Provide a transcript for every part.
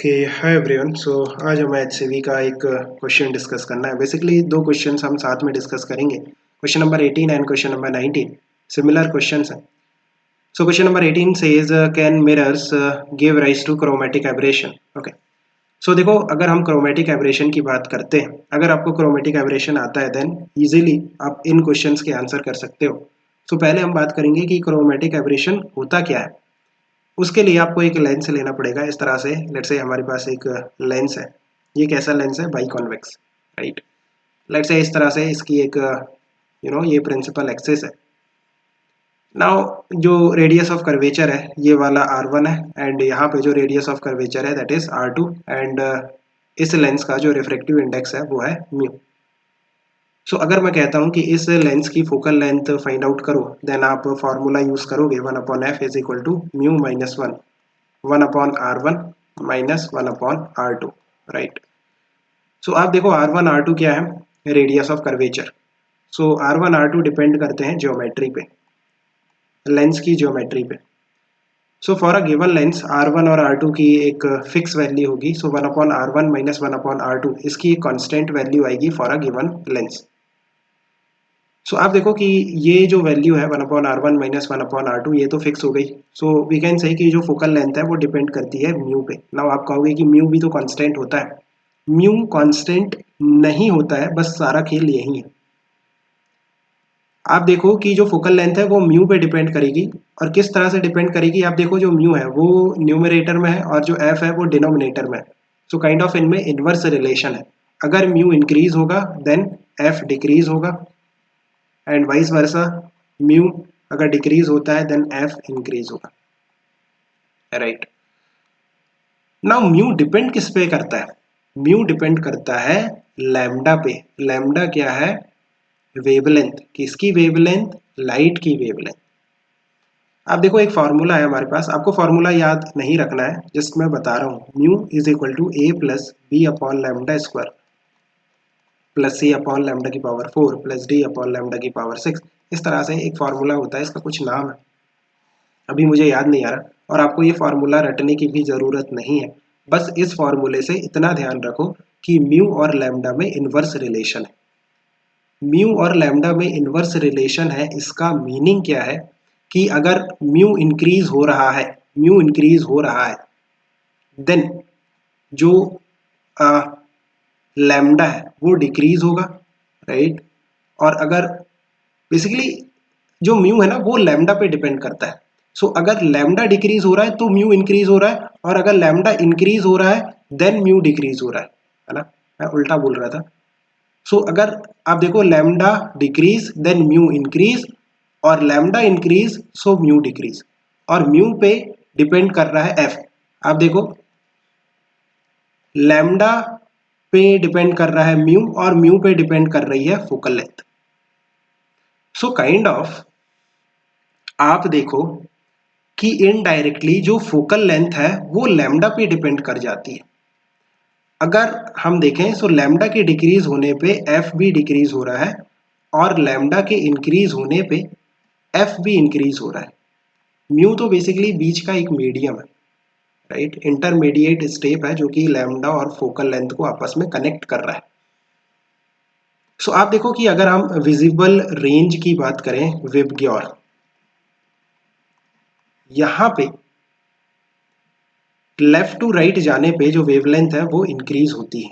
Okay hi everyone. सो आज हमें HCV का एक क्वेश्चन डिस्कस करना है। बेसिकली दो क्वेश्चंस हम साथ में डिस्कस करेंगे, question number 18 and question number 19। Similar questions हैं। So question number 18 says can mirrors give rise to chromatic aberration. Okay, so देखो, अगर हम क्रोमेटिक एब्रेशन की बात करते हैं, अगर आपको क्रोमेटिक एब्रेशन आता है देन इजीली आप इन क्वेश्चंस के आंसर कर सकते हो। सो पहले हम बात करेंगे कि क्रोमेटिक एब्रेशन होता क्या है। उसके लिए आपको एक लेंस लेना पड़ेगा। इस तरह से लेट्स से हमारे पास एक लेंस है। ये कैसा लेंस है? By convex, right. Let's say इस तरह से इसकी एक ये प्रिंसिपल एक्सिस है। नाउ जो रेडियस ऑफ कर्वेचर है ये वाला R1 है, एंड यहाँ पे जो रेडियस ऑफ कर्वेचर है दैट इज R2, एंड इस लेंस का जो रिफ्रैक्टिव इंडेक्स है वो है म्यू। सो अगर मैं कहता हूँ कि इस लेंस की फोकल लेंथ फाइंड आउट करो, देन आप फॉर्मूला यूज करोगे 1/f is equal to mu minus 1/R1 minus 1/R2, right. So आप देखो R1 R2 क्या है? Radius of curvature. So R1 R2 depend करते हैं ज्योमेट्री पे, लेंस की ज्योमेट्री पे। So for a given lens R1 और R2 की एक फिक्स वैल्यू होगी। सो 1/R1 माइनस 1/R2 इसकी एक कांस्टेंट वैल्यू आएगी फॉर अ गिवन लेंस। सो आप देखो कि ये जो वैल्यू है 1/R1 माइनस 1/R2 ये तो फिक्स हो गई। सो वी कैन से कि जो फोकल लेंथ है वो डिपेंड करती है म्यू पे। नाउ आप कहोगे कि म्यू भी तो कांस्टेंट होता है। म्यू कांस्टेंट नहीं होता है, बस सारा खेल यही है। आप देखो कि जो फोकल लेंथ है वो म्यू पे डिपेंड करेगी, और किस तरह से डिपेंड करेगी। आप देखो जो म्यू है वो न्यूमरेटर में है और जो एफ है वो डिनोमिनेटर में है। सो काइंड ऑफ इनमें इनवर्स रिलेशन है। अगर म्यू इंक्रीज होगा देन एफ डिक्रीज होगा, एंड वाइस वर्सा। म्यू अगर डिक्रीज होता है देन एफ इंक्रीज होगा, राइट। नाउ म्यू डिपेंड किस पे करता है? म्यू डिपेंड करता है लैम्डा पे। लैम्डा क्या है? वेवलेंथ। किसकी वेवलेंथ? लाइट की वेवलेंथ। आप देखो एक फॉर्मूला है हमारे पास, आपको फॉर्मूला याद नहीं रखना है, जस्ट मैं बता रहा हूँ। Mu is equal to A plus B upon lambda square plus C upon lambda की power 4 plus D upon lambda की पावर 6। इस तरह से एक फॉर्मूला होता है, इसका कुछ नाम है, अभी मुझे याद नहीं आ रहा। और आपको ये फॉर्मूला रटने की भी ज़रूरत नहीं है। बस इस फॉर्मूले से इतना ध्यान रखो कि म्यू और लैम्डा में इन्वर्स रिलेशन है। म्यू और लैम्डा में इन्वर्स रिलेशन है, इसका मीनिंग क्या है कि अगर म्यू इंक्रीज हो रहा है, म्यू इंक्रीज हो रहा है, देन जो लैम्डा है वो डिक्रीज होगा, राइट। और अगर बेसिकली जो म्यू है ना वो लैम्डा पे डिपेंड करता है। सो अगर लैम्डा डिक्रीज हो रहा है तो म्यू इंक्रीज हो रहा है, और अगर लैम्डा इंक्रीज हो रहा है देन म्यू डिक्रीज हो रहा है ना। मैं उल्टा बोल रहा था। सो अगर आप देखो lambda decrease then mu increase, और lambda increase so mu decrease, और म्यू पे डिपेंड कर रहा है एफ। आप देखो लैम्डा पे डिपेंड कर रहा है म्यू, और म्यू पे डिपेंड कर रही है focal length. So kind of आप देखो कि इनडायरेक्टली जो फोकल लेंथ है वो लैम्डा पे डिपेंड कर जाती है। अगर हम देखें सो लैम्डा के डिक्रीज होने पे एफ भी डिक्रीज हो रहा है, और लैम्डा के इंक्रीज होने पे एफ भी इंक्रीज हो रहा है। म्यू तो बेसिकली बीच का एक मीडियम है, राइट, इंटरमीडिएट स्टेप है जो कि लैम्डा और फोकल लेंथ को आपस में कनेक्ट कर रहा है। सो आप देखो कि अगर हम विजिबल रेंज की बात करें, विबग्योर, यहां पे लेफ्ट टू राइट जाने पे जो वेवलेंथ है वो इंक्रीज होती है,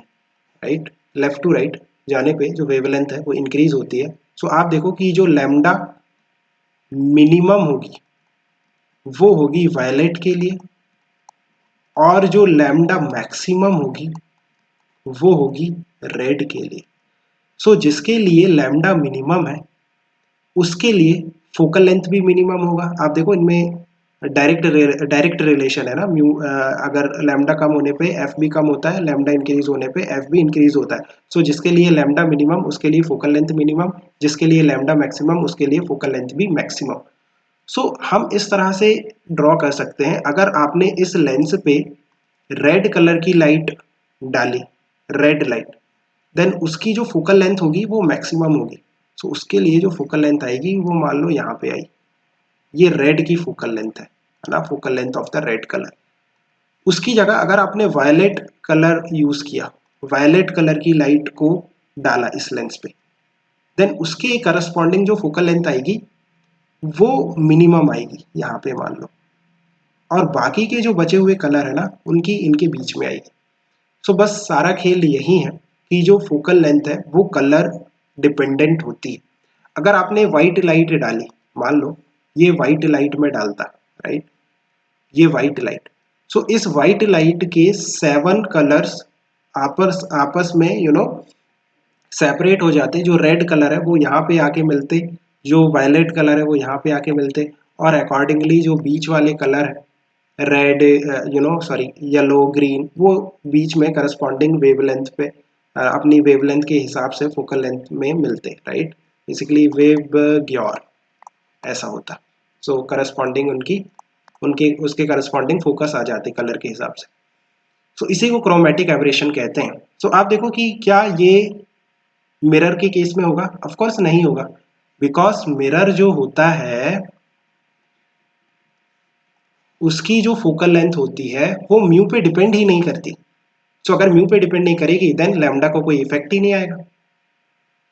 राइट। लेफ्ट टू राइट जाने पे जो वेवलेंथ है वो इंक्रीज होती है। सो आप देखो कि जो लैम्डा मिनिमम होगी वो होगी वायलेट के लिए, और जो लैम्डा मैक्सिमम होगी वो होगी रेड के लिए। सो जिसके लिए लैम्डा मिनिमम है उसके लिए फोकल लेंथ भी मिनिमम होगा। आप देखो इनमें डायरेक्ट रिलेशन है ना। म्यू अगर लैम्डा कम होने पे एफ भी कम होता है, लैम्डा इंक्रीज होने पे एफ भी इंक्रीज होता है। सो जिसके लिए लैम्डा मिनिमम उसके लिए फोकल लेंथ मिनिमम, जिसके लिए लैम्डा मैक्सिमम उसके लिए फोकल लेंथ भी मैक्सिमम। सो हम इस तरह से ड्रॉ कर सकते हैं। अगर आपने इस लेंस पे रेड कलर की लाइट डाली, रेड लाइट, देन उसकी जो फोकल लेंथ होगी वो मैक्सिमम होगी। सो उसके लिए जो फोकल लेंथ आएगी वो मान लो यहाँ पे आई, ये रेड की फोकल लेंथ है ना, focal length of the red colour. उसकी जगह अगर आपने वायलेट कलर यूज किया, वायलेट कलर की लाइट को डाला इस लेंस पे, देन उसके करस्पॉन्डिंग जो फोकल लेंथ आएगी वो मिनिमम आएगी यहाँ पे मान लो, और बाकी के जो बचे हुए कलर है ना उनकी इनके बीच में आएगी। सो बस सारा खेल यही है कि जो फोकल लेंथ है वो कलर डिपेंडेंट होती है। अगर आपने वाइट लाइट डाली, मान लो ये वाइट लाइट में डालता, राइट, ये वाइट लाइट, सो इस वाइट लाइट के 7 कलर्स आपस आपस में सेपरेट हो जाते। जो रेड कलर है वो यहाँ पे आके मिलते, जो वायलेट कलर है वो यहाँ पे आके मिलते, और अकॉर्डिंगली जो बीच वाले कलर है रेड सॉरी येलो ग्रीन, वो बीच में करस्पॉन्डिंग वेवलेंथ पे अपनी वेवलेंथ के हिसाब से फोकल लेंथ में मिलते, राइट। बेसिकली वेव ग्योर ऐसा होता। सो करस्पॉन्डिंग उनकी उनके उसके करस्पॉन्डिंग फोकस आ जाते कलर के हिसाब से। सो इसी को क्रोमेटिक एब्रेशन कहते हैं। सो आप देखो कि क्या ये मिरर के केस में होगा? ऑफ कोर्स नहीं होगा, बिकॉज मिरर जो होता है उसकी जो फोकल लेंथ होती है वो म्यू पे डिपेंड ही नहीं करती। सो अगर म्यू पे डिपेंड नहीं करेगी देन लैम्डा को कोई इफेक्ट ही नहीं आएगा।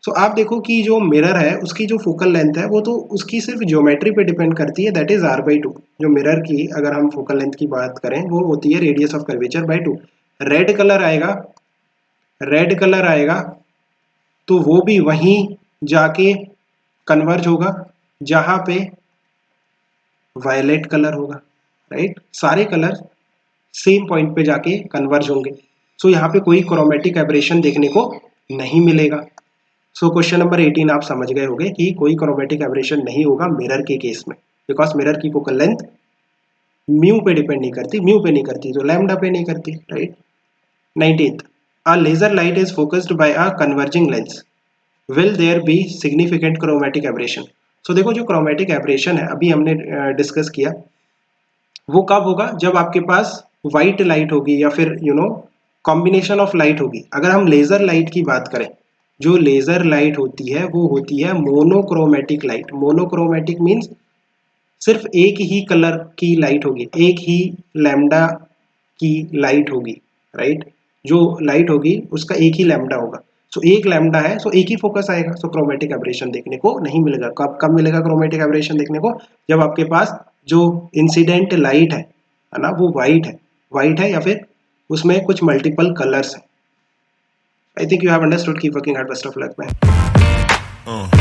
सो आप देखो कि जो मिरर है उसकी जो फोकल लेंथ है वो तो उसकी सिर्फ ज्योमेट्री पे डिपेंड करती है, दैट इज r/2। जो मिरर की अगर हम फोकल लेंथ की बात करें वो होती है radius of curvature by 2। Red colour आएगा, रेड कलर आएगा तो वो भी वहीं जाके कन्वर्ज होगा जहां पे वायलेट कलर होगा, राइट। सारे कलर सेम पॉइंट पे जाके कन्वर्ज होंगे। सो यहाँ पे कोई क्रोमेटिक एब्रेशन देखने को नहीं मिलेगा। सो क्वेश्चन नंबर 18 आप समझ गए होंगे कि कोई क्रोमेटिक एब्रेशन नहीं होगा मिरर के केस में, बिकॉज मिरर की फोकल लेंथ म्यू पे डिपेंड नहीं करती, म्यू पे नहीं करती तो लैम्डा पे नहीं करती, right. 19th, a laser light is focused by a converging lens, will there be significant chromatic aberration? So देखो जो chromatic aberration है अभी हमने डिस्कस किया, वो कब होगा? जब आपके पास व्हाइट लाइट होगी या फिर कॉम्बिनेशन ऑफ लाइट होगी। अगर हम लेजर लाइट की बात करें, जो लेजर लाइट होती है वो होती है मोनोक्रोमेटिक लाइट। मोनोक्रोमेटिक मीन्स सिर्फ एक ही कलर की लाइट होगी, एक ही लैम्डा की लाइट होगी, राइट। जो लाइट होगी उसका एक ही लैम्डा होगा। सो एक लैम्डा है, सो एक ही फोकस आएगा। सो क्रोमेटिक एब्रेशन देखने को नहीं मिलेगा। कब कब मिलेगा क्रोमेटिक एब्रेशन देखने को? जब आपके पास जो इंसिडेंट लाइट है ना, वो वाइट है या फिर उसमें कुछ मल्टीपल कलर्स है। I think you have understood. Keep working hard, best of luck man.